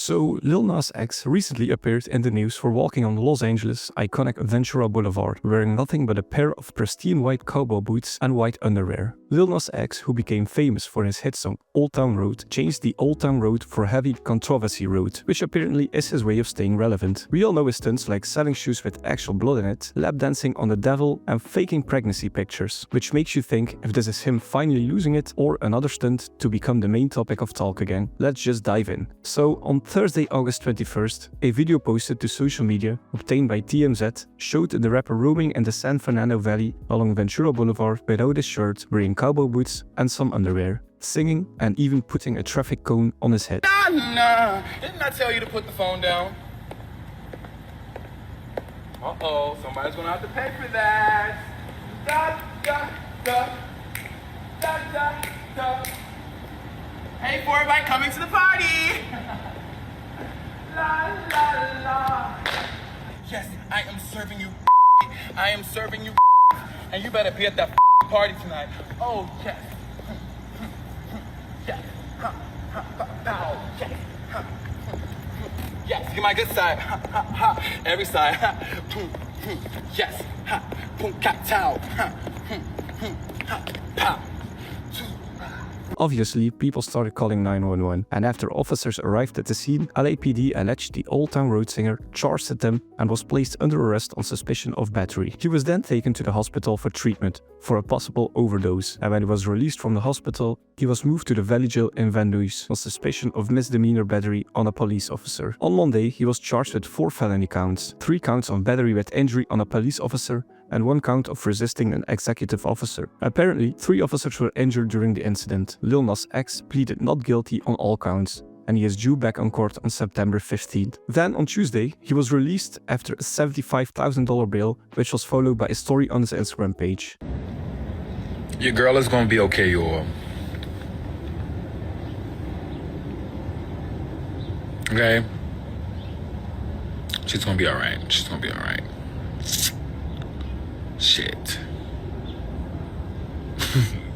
So, Lil Nas X recently appeared in the news for walking on Los Angeles' iconic Ventura Boulevard, wearing nothing but a pair of pristine white cowboy boots and white underwear. Lil Nas X, who became famous for his hit song Old Town Road, changed the Old Town Road for Heavy Controversy Road, which apparently is his way of staying relevant. We all know his stunts like selling shoes with actual blood in it, lap dancing on the devil, and faking pregnancy pictures, which makes you think if this is him finally losing it or another stunt to become the main topic of talk again. Let's just dive in. So, on Thursday, August 21st, a video posted to social media, obtained by TMZ, showed the rapper roaming in the San Fernando Valley along Ventura Boulevard without his shirt, wearing cowboy boots and some underwear, singing and even putting a traffic cone on his head. Nah, didn't I tell you to put the phone down? Uh-oh, somebody's gonna have to pay for that. Da, da, da, da, da, da. Hey, for everybody coming to the party! La, la, la. Yes, I am serving you. I am serving you. And you better be at that party tonight. Oh, yes. Yes. Yes. Yes, get my good side. Every side. Yes. Boom, cat, towel. Obviously, people started calling 911, and after officers arrived at the scene, LAPD alleged the Old Town Road singer charged at them and was placed under arrest on suspicion of battery. He was then taken to the hospital for treatment for a possible overdose, and when he was released from the hospital, he was moved to the Valley Jail in Van Nuys on suspicion of misdemeanor battery on a police officer. On Monday, he was charged with 4 felony counts, 3 counts of battery with injury on a police officer, and 1 count of resisting an executive officer. Apparently, 3 officers were injured during the incident. Lil Nas X pleaded not guilty on all counts, and he is due back on court on September 15th. Then, on Tuesday, he was released after a $75,000 bail, which was followed by a story on his Instagram page. Your girl is gonna be okay, you all. Okay? She's gonna be alright. She's gonna be alright. Shit.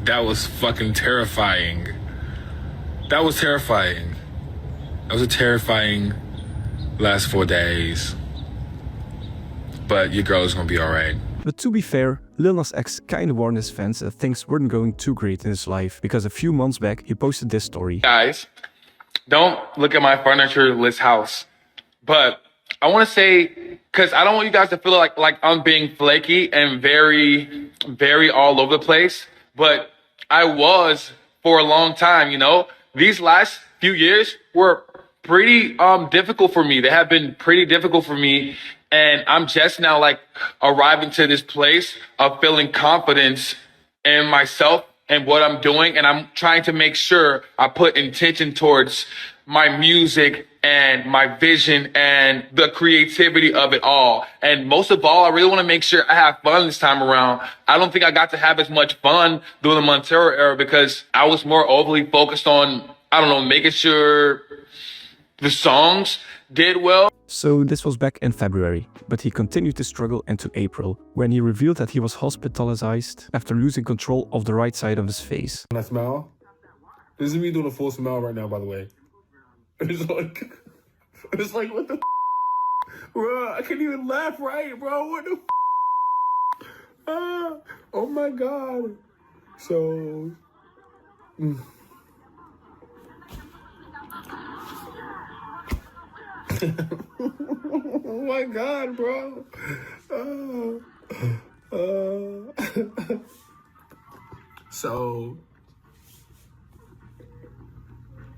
That was fucking terrifying. That was terrifying. That was a terrifying last 4 days. But your girl is gonna be alright. But to be fair, Lil Nas X kinda warned his fans that things weren't going too great in his life, because a few months back he posted this story. Guys, don't look at my furniture list house. But I want to say, because I don't want you guys to feel like I'm being flaky and very, very all over the place. But I was for a long time, you know. These last few years were pretty difficult for me. They have been pretty difficult for me. And I'm just now like arriving to this place of feeling confidence in myself and what I'm doing. And I'm trying to make sure I put intention towards my music and my vision and the creativity of it all. And most of all, I really want to make sure I have fun this time around. I don't think I got to have as much fun during the Montero era because I was more overly focused on, I don't know, making sure the songs did well. So this was back in February, but he continued to struggle into April, when he revealed that he was hospitalized after losing control of the right side of his face. Can I smile? This is me doing a full smile right now, by the way. It's like, what the bro, I can't even laugh right, bro. What the oh my God. So, oh my God, bro. So,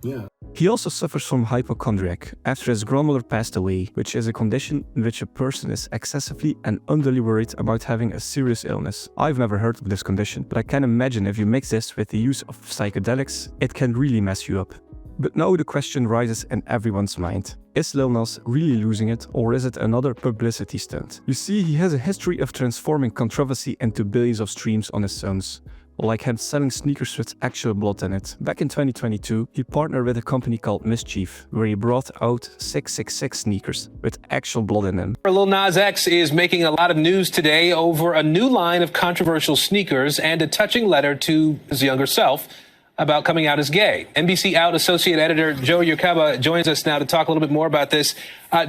yeah. He also suffers from hypochondriac after his grandmother passed away, which is a condition in which a person is excessively and unduly worried about having a serious illness. I've never heard of this condition, but I can imagine if you mix this with the use of psychedelics, it can really mess you up. But now the question rises in everyone's mind. Is Lil Nas really losing it, or is it another publicity stunt? You see, he has a history of transforming controversy into billions of streams on his songs, like him selling sneakers with actual blood in it. Back in 2022, he partnered with a company called Mischief, where he brought out 666 sneakers with actual blood in them. Lil Nas X is making a lot of news today over a new line of controversial sneakers and a touching letter to his younger self about coming out as gay. NBC Out associate editor Joe Yerkaba joins us now to talk a little bit more about this.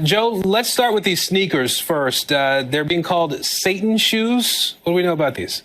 Joe, let's start with these sneakers first. They're being called Satan shoes. What do we know about these?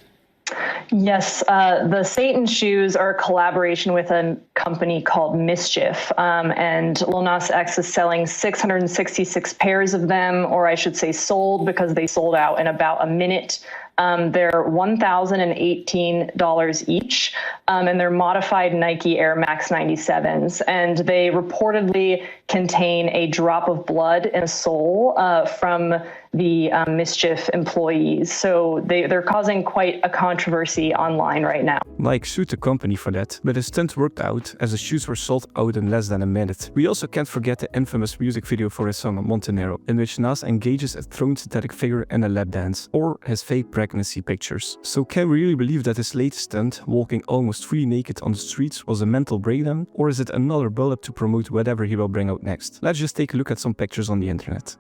Yes, the Satan shoes are a collaboration with a company called Mischief, and Lil Nas X is selling 666 pairs of them, or I should say sold, because they sold out in about a minute. They're $1,018 each, and they're modified Nike Air Max 97s, and they reportedly contain a drop of blood in a sole from the Mischief employees. So they're causing quite a controversy online right now. Nike sued the company for that, but the stunt worked out as the shoes were sold out in less than a minute. We also can't forget the infamous music video for his song Montenero, in which Nas engages a thrown synthetic figure in a lap dance, or his fake pregnancy pictures. So can we really believe that his latest stunt, walking almost fully naked on the streets, was a mental breakdown, or is it another build-up to promote whatever he will bring out next? Let's just take a look at some pictures on the internet.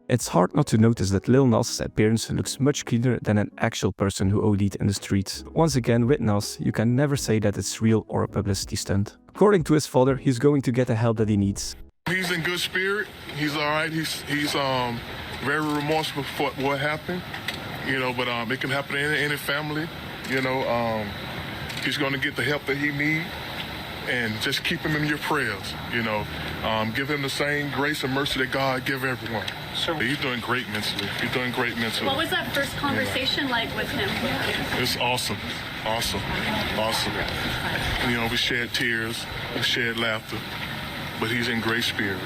It's hard not to notice that Lil Nas' appearance looks much cleaner than an actual person who OD'd in the streets. Once again, with Nas, you can never say that it's real or a publicity stunt. According to his father, he's going to get the help that he needs. He's in good spirit. He's all right. He's very remorseful for what happened. You know, but it can happen to any family. You know, he's going to get the help that he needs. And just keep him in your prayers, you know. Give him the same grace and mercy that God give everyone. So he's doing great mentally. He's doing great mentally. What was that first conversation like with him? It's awesome. Awesome. Awesome. You know, we shared tears, we shared laughter, but he's in great spirit.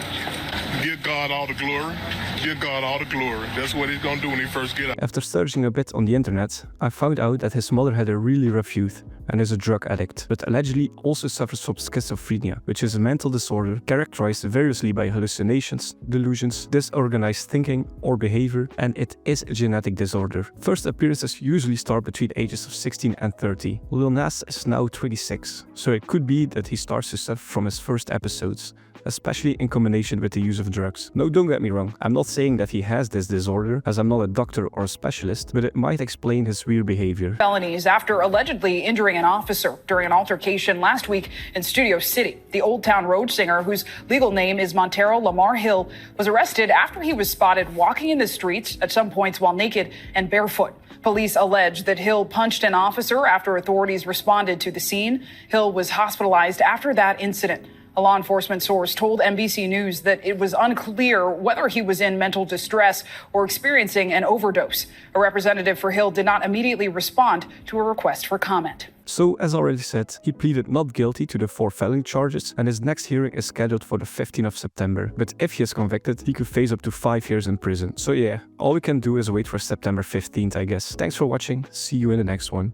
Give God all the glory. Give God all the glory. That's what he's going to do when he first gets out. After searching a bit on the internet, I found out that his mother had a really rough youth and is a drug addict, but allegedly also suffers from schizophrenia, which is a mental disorder characterized variously by hallucinations, delusions, disorganized thinking or behavior, and it is a genetic disorder. First appearances usually start between ages of 16 and 30. Lil Nas is now 26, so it could be that he starts to suffer from his first episodes, especially in combination with the use of drugs. No, don't get me wrong, I'm not saying that he has this disorder, as I'm not a doctor or a specialist, but it might explain his weird behavior. Felonies after allegedly injuring an officer during an altercation last week in Studio City. The Old Town Road singer, whose legal name is Montero Lamar Hill, was arrested after he was spotted walking in the streets at some points while naked and barefoot. Police allege that Hill punched an officer after authorities responded to the scene. Hill was hospitalized after that incident. A law enforcement source told NBC News that it was unclear whether he was in mental distress or experiencing an overdose. A representative for Hill did not immediately respond to a request for comment. So, as already said, he pleaded not guilty to the 4 felony charges, and his next hearing is scheduled for the 15th of September. But if he is convicted, he could face up to 5 years in prison. So yeah, all we can do is wait for September 15th, I guess. Thanks for watching, see you in the next one.